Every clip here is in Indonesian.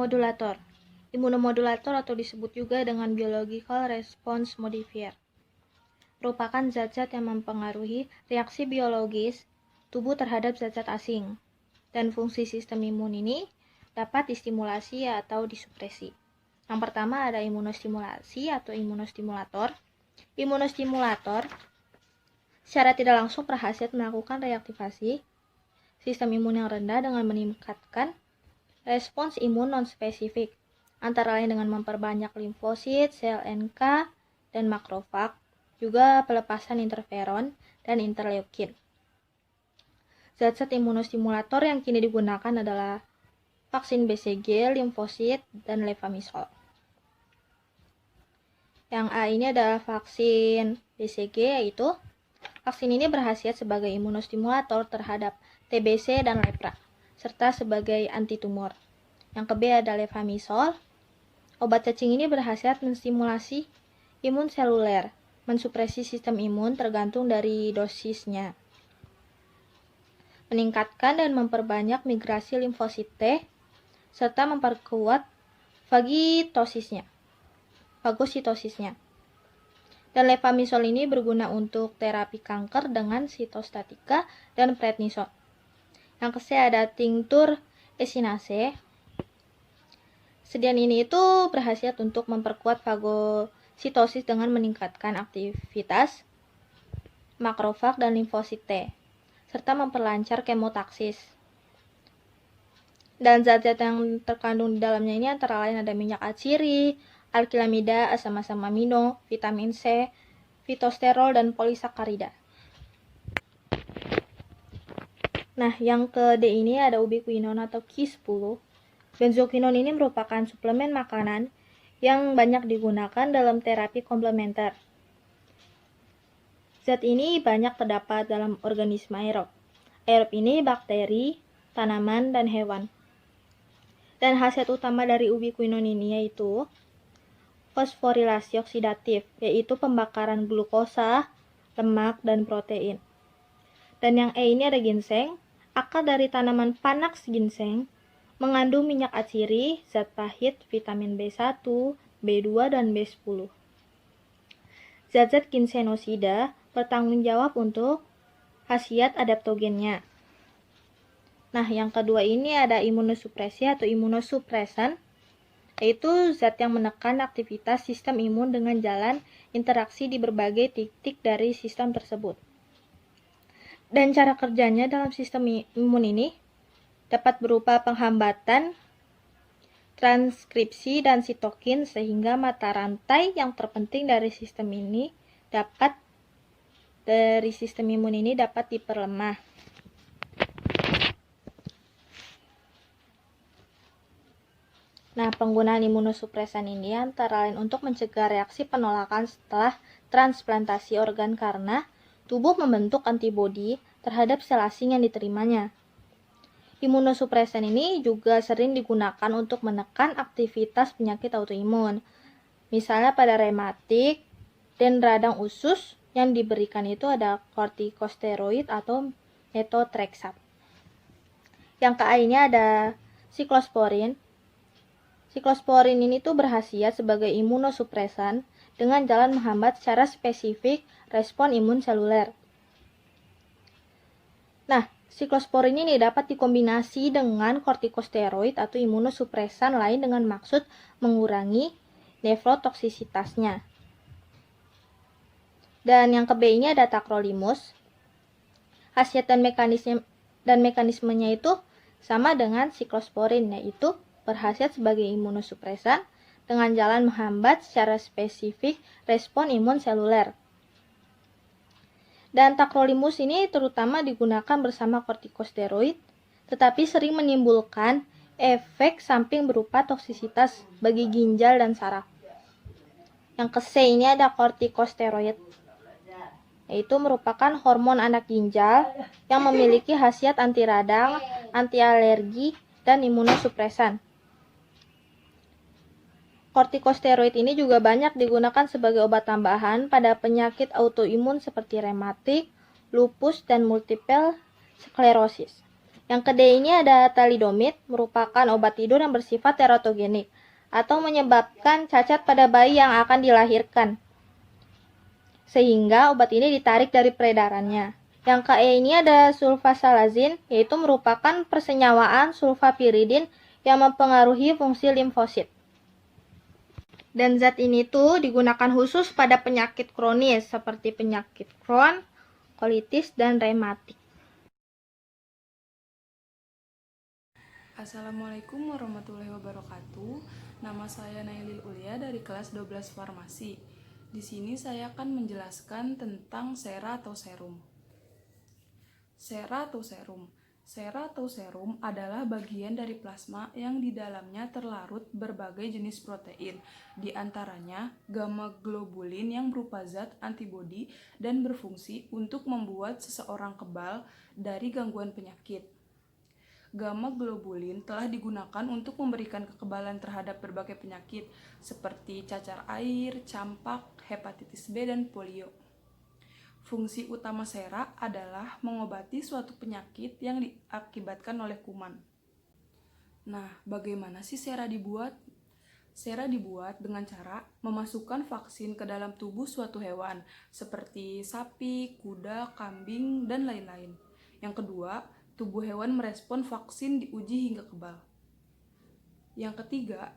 Imunomodulator. Imunomodulator atau disebut juga dengan biological response modifier merupakan zat-zat yang mempengaruhi reaksi biologis tubuh terhadap zat-zat asing. Dan fungsi sistem imun ini dapat distimulasi atau disupresi. Yang pertama ada imunostimulasi atau imunostimulator. Imunostimulator secara tidak langsung berhasil melakukan reaktivasi sistem imun yang rendah dengan meningkatkan respons imun non-spesifik, antara lain dengan memperbanyak limfosit, sel NK, dan makrofag, juga pelepasan interferon dan interleukin. Zat-zat imunostimulator yang kini digunakan adalah vaksin BCG, limfosit, dan levamisol. Yang A ini adalah vaksin BCG, yaitu vaksin ini berkhasiat sebagai imunostimulator terhadap TBC dan lepra, serta sebagai antitumor. Yang ke B ada levamisol. Obat cacing ini berkhasiat menstimulasi imun seluler, mensupresi sistem imun tergantung dari dosisnya, meningkatkan dan memperbanyak migrasi limfosit T, serta memperkuat fagositosisnya. Dan levamisol ini berguna untuk terapi kanker dengan sitostatika dan prednisone. Yang ke C ada tinctur echinacea. Sedian ini itu berkhasiat untuk memperkuat fagositosis dengan meningkatkan aktivitas makrofag dan limfosit T, serta memperlancar kemotaksis. Dan zat-zat yang terkandung di dalamnya ini antara lain ada minyak atsiri, alkilamida, asam-asam amino, vitamin C, fitosterol, dan polisakarida. Nah, yang ke D ini ada ubiquinone atau Q10. Benzoquinone ini merupakan suplemen makanan yang banyak digunakan dalam terapi komplementer. Zat ini banyak terdapat dalam organisme aerob. Aerob ini bakteri, tanaman, dan hewan. Dan khasiat utama dari ubiquinone ini yaitu fosforilasi oksidatif, yaitu pembakaran glukosa, lemak, dan protein. Dan yang E ini ada ginseng. Akar dari tanaman Panax ginseng mengandung minyak atsiri, zat pahit, vitamin B1, B2, dan B10. Zat-zat ginsenosida bertanggung jawab untuk khasiat adaptogennya. Nah, yang kedua ini ada imunosupresi atau imunosupresan, yaitu zat yang menekan aktivitas sistem imun dengan jalan interaksi di berbagai titik dari sistem tersebut. Dan cara kerjanya dalam sistem imun ini dapat berupa penghambatan transkripsi dan sitokin, sehingga mata rantai yang terpenting dari sistem imun ini dapat diperlemah. Nah, penggunaan imunosupresan ini antara lain untuk mencegah reaksi penolakan setelah transplantasi organ karena tubuh membentuk antibodi terhadap sel asing yang diterimanya. Imunosupresan ini juga sering digunakan untuk menekan aktivitas penyakit autoimun. Misalnya pada rematik dan radang usus yang diberikan itu ada kortikosteroid atau methotrexate. Yang ke A ini ada siklosporin. Siklosporin ini tuh berkhasiat sebagai imunosupresan dengan jalan menghambat secara spesifik respon imun seluler. Nah, siklosporin ini dapat dikombinasi dengan kortikosteroid atau imunosupresan lain dengan maksud mengurangi nefrotoksisitasnya. Dan yang ke B ini ada tacrolimus. Khasiat dan mekanismenya itu sama dengan siklosporin, yaitu berkhasiat sebagai imunosupresan dengan jalan menghambat secara spesifik respon imun seluler. Dan tacrolimus ini terutama digunakan bersama kortikosteroid, tetapi sering menimbulkan efek samping berupa toksisitas bagi ginjal dan saraf. Yang ke C ini ada kortikosteroid, yaitu merupakan hormon anak ginjal yang memiliki khasiat anti radang, anti alergi, dan imunosupresan. Kortikosteroid ini juga banyak digunakan sebagai obat tambahan pada penyakit autoimun seperti rematik, lupus, dan multiple sklerosis. Yang kedua ini ada thalidomid, merupakan obat tidur yang bersifat teratogenik atau menyebabkan cacat pada bayi yang akan dilahirkan, sehingga obat ini ditarik dari peredarannya. Yang ke-E ini ada sulfasalazin, yaitu merupakan persenyawaan sulfapiridin yang mempengaruhi fungsi limfosit. Dan zat ini tuh digunakan khusus pada penyakit kronis seperti penyakit Crohn, kolitis, dan rematik. Assalamualaikum warahmatullahi wabarakatuh. Nama saya Nailil Ulia dari kelas 12 Farmasi. Di sini saya akan menjelaskan tentang sera atau serum. Sera atau serum. Sera atau serum adalah bagian dari plasma yang di dalamnya terlarut berbagai jenis protein, di antaranya gamma globulin yang berupa zat antibodi dan berfungsi untuk membuat seseorang kebal dari gangguan penyakit. Gamma globulin telah digunakan untuk memberikan kekebalan terhadap berbagai penyakit seperti cacar air, campak, hepatitis B, dan polio. Fungsi utama sera adalah mengobati suatu penyakit yang diakibatkan oleh kuman. Nah, bagaimana sih sera dibuat? Sera dibuat dengan cara memasukkan vaksin ke dalam tubuh suatu hewan seperti sapi, kuda, kambing, dan lain-lain. Yang kedua, tubuh hewan merespon vaksin diuji hingga kebal. Yang ketiga,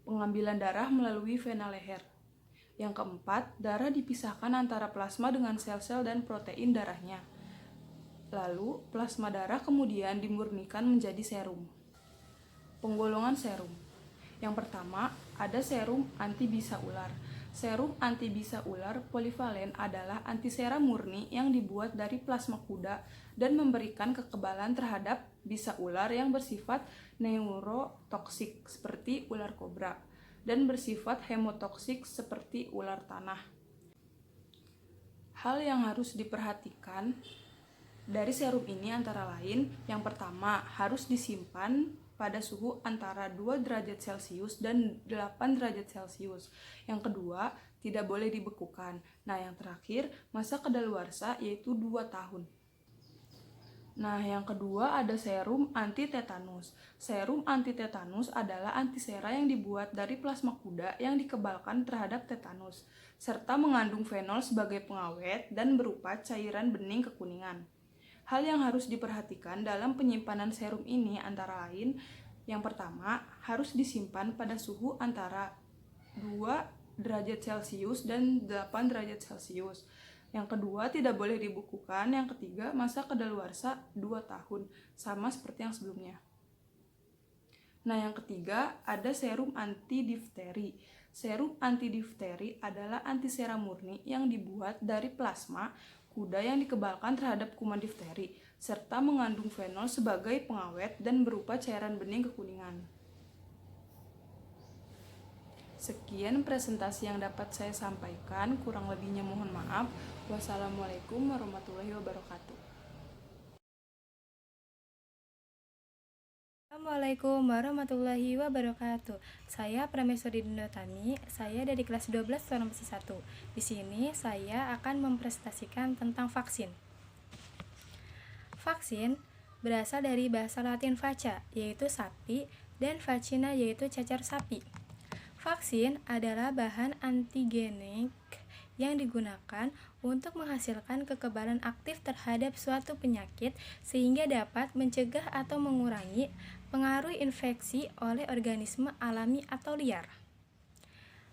pengambilan darah melalui vena leher. Yang keempat, darah dipisahkan antara plasma dengan sel-sel dan protein darahnya. Lalu, plasma darah kemudian dimurnikan menjadi serum. Penggolongan serum. Yang pertama, ada serum antibisa ular. Serum antibisa ular polivalen adalah antisera murni yang dibuat dari plasma kuda dan memberikan kekebalan terhadap bisa ular yang bersifat neurotoksik seperti ular kobra dan bersifat hemotoksik seperti ular tanah. Hal yang harus diperhatikan dari serum ini antara lain, yang pertama harus disimpan pada suhu antara 2 derajat Celcius dan 8 derajat Celcius. Yang kedua, tidak boleh dibekukan. Nah, yang terakhir, masa kadaluarsa yaitu 2 tahun. Nah, yang kedua ada serum anti-tetanus. Serum anti-tetanus adalah antisera yang dibuat dari plasma kuda yang dikebalkan terhadap tetanus, serta mengandung fenol sebagai pengawet dan berupa cairan bening kekuningan. Hal yang harus diperhatikan dalam penyimpanan serum ini antara lain, yang pertama, harus disimpan pada suhu antara 2 derajat Celcius dan 8 derajat Celcius. Yang kedua, tidak boleh dibekukan. Yang ketiga, masa kadaluarsa 2 tahun, sama seperti yang sebelumnya. Nah, yang ketiga, ada serum antidifteri. Serum antidifteri adalah antisera murni yang dibuat dari plasma kuda yang dikebalkan terhadap kuman difteri, serta mengandung fenol sebagai pengawet dan berupa cairan bening kekuningan. Sekian presentasi yang dapat saya sampaikan, kurang lebihnya mohon maaf. Wassalamualaikum warahmatullahi wabarakatuh. Assalamualaikum warahmatullahi wabarakatuh. Saya Prameswari Dindotani, saya dari kelas 12 Farmasi 1. Di sini saya akan mempresentasikan tentang vaksin. Vaksin berasal dari bahasa Latin vaca, yaitu sapi, dan vacina, yaitu cacar sapi. Vaksin adalah bahan antigenik yang digunakan untuk menghasilkan kekebalan aktif terhadap suatu penyakit sehingga dapat mencegah atau mengurangi pengaruh infeksi oleh organisme alami atau liar.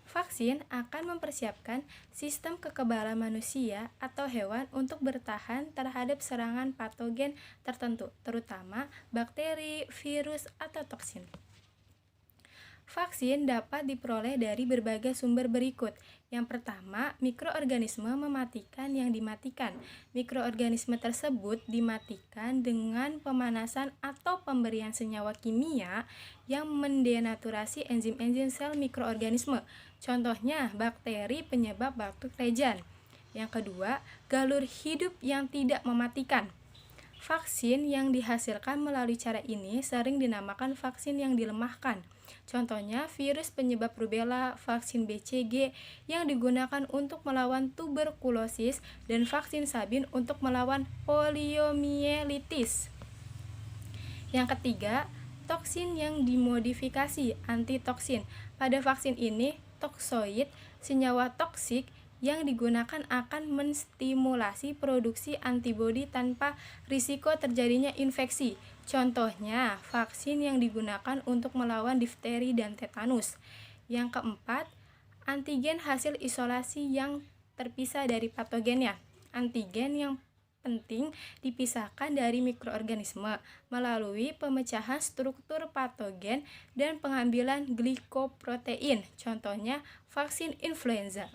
Vaksin akan mempersiapkan sistem kekebalan manusia atau hewan untuk bertahan terhadap serangan patogen tertentu, terutama bakteri, virus, atau toksin. Vaksin dapat diperoleh dari berbagai sumber berikut. Yang pertama, mikroorganisme mematikan yang dimatikan. Mikroorganisme tersebut dimatikan dengan pemanasan atau pemberian senyawa kimia yang mendenaturasi enzim-enzim sel mikroorganisme. Contohnya, bakteri penyebab batuk lejan. Yang kedua, galur hidup yang tidak mematikan. Vaksin yang dihasilkan melalui cara ini sering dinamakan vaksin yang dilemahkan. Contohnya, virus penyebab rubella, vaksin BCG yang digunakan untuk melawan tuberkulosis, dan vaksin Sabin untuk melawan poliomielitis. Yang ketiga, toksin yang dimodifikasi antitoksin. Pada vaksin ini, toksoid, senyawa toksik yang digunakan akan menstimulasi produksi antibodi tanpa risiko terjadinya infeksi. Contohnya, vaksin yang digunakan untuk melawan difteri dan tetanus. Yang keempat, antigen hasil isolasi yang terpisah dari patogennya. Antigen yang penting dipisahkan dari mikroorganisme melalui pemecahan struktur patogen dan pengambilan glikoprotein. Contohnya, vaksin influenza.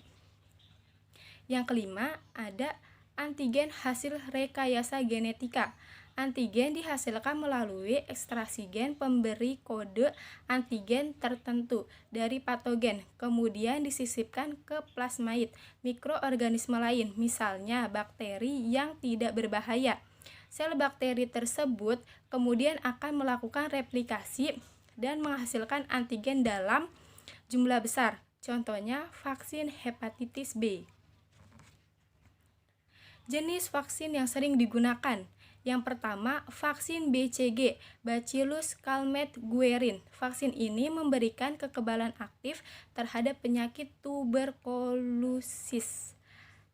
Yang kelima, ada antigen hasil rekayasa genetika. Antigen dihasilkan melalui ekstraksi gen pemberi kode antigen tertentu dari patogen, kemudian disisipkan ke plasmaid mikroorganisme lain, misalnya bakteri yang tidak berbahaya. Sel bakteri tersebut kemudian akan melakukan replikasi dan menghasilkan antigen dalam jumlah besar. Contohnya, vaksin hepatitis B. Jenis vaksin yang sering digunakan. Yang pertama, vaksin BCG, Bacillus Calmette-Guerin. Vaksin ini memberikan kekebalan aktif terhadap penyakit tuberkulosis.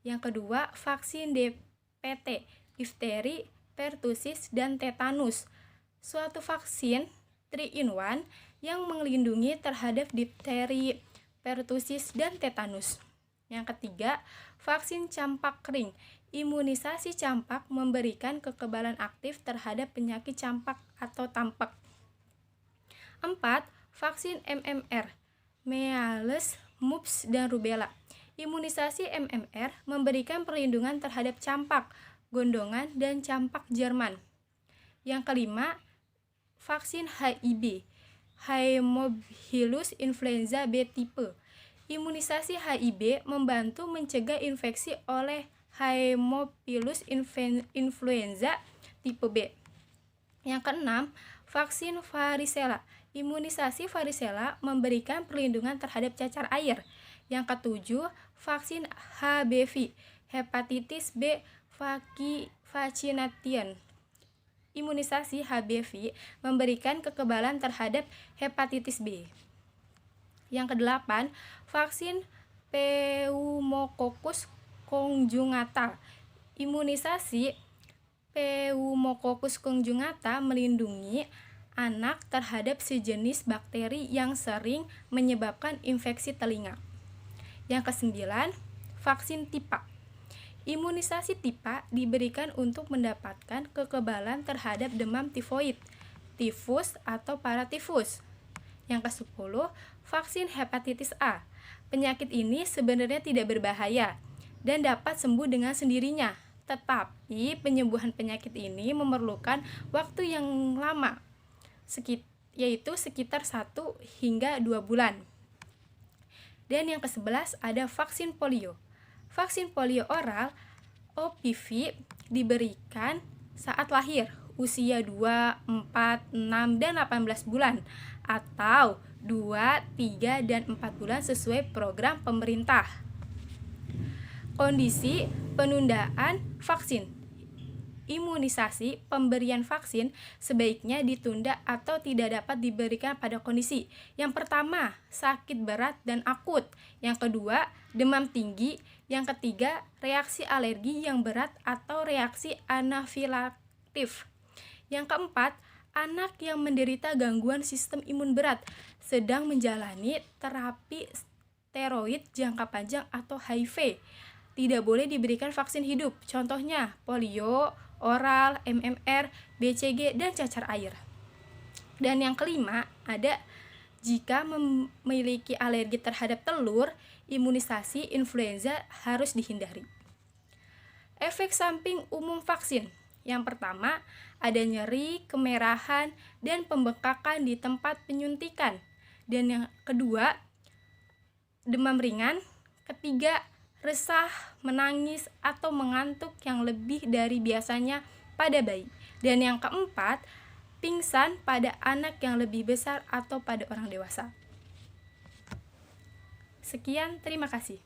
Yang kedua, vaksin DPT, difteri, pertusis, dan tetanus. Suatu vaksin 3-in-1 yang melindungi terhadap difteri, pertusis, dan tetanus. Yang ketiga, vaksin campak kering. Imunisasi campak memberikan kekebalan aktif terhadap penyakit campak atau tampak. 4. Vaksin MMR, measles, mumps, dan rubella. Imunisasi MMR memberikan perlindungan terhadap campak, gondongan, dan campak Jerman. Yang kelima, vaksin HIB, Haemophilus influenza B tipe. Imunisasi HIB membantu mencegah infeksi oleh Haemophilus influenza tipe B. Yang keenam, vaksin varicella. Imunisasi varicella memberikan perlindungan terhadap cacar air. Yang ketujuh, vaksin HBV, hepatitis B vaccination. Imunisasi HBV memberikan kekebalan terhadap hepatitis B. Yang kedelapan, vaksin Pneumococcus conjugata. Imunisasi Pneumococcus conjugata melindungi anak terhadap sejenis bakteri yang sering menyebabkan infeksi telinga. Yang kesembilan, vaksin TIPA. Imunisasi TIPA diberikan untuk mendapatkan kekebalan terhadap demam tifoid, tifus, atau paratifus. Yang ke-10, vaksin hepatitis A. Penyakit ini sebenarnya tidak berbahaya dan dapat sembuh dengan sendirinya, tetapi penyembuhan penyakit ini memerlukan waktu yang lama, yaitu sekitar 1 hingga 2 bulan. Dan yang ke-11 ada vaksin polio. Vaksin polio oral OPV diberikan saat lahir, usia 2, 4, 6, dan 18 bulan, atau 2, 3, dan 4 bulan sesuai program pemerintah. Kondisi penundaan vaksin. Imunisasi pemberian vaksin sebaiknya ditunda atau tidak dapat diberikan pada kondisi. Yang pertama, sakit berat dan akut. Yang kedua, demam tinggi. Yang ketiga, reaksi alergi yang berat atau reaksi anafilaktif. Yang keempat, anak yang menderita gangguan sistem imun berat sedang menjalani terapi steroid jangka panjang atau HIV. Tidak boleh diberikan vaksin hidup, contohnya polio, oral, MMR, BCG, dan cacar air. Dan yang kelima, ada jika memiliki alergi terhadap telur, imunisasi influenza harus dihindari. Efek samping umum vaksin. Yang pertama, ada nyeri, kemerahan, dan pembekakan di tempat penyuntikan. Dan yang kedua, demam ringan. Ketiga, resah, menangis, atau mengantuk yang lebih dari biasanya pada bayi. Dan yang keempat, pingsan pada anak yang lebih besar atau pada orang dewasa. Sekian, terima kasih.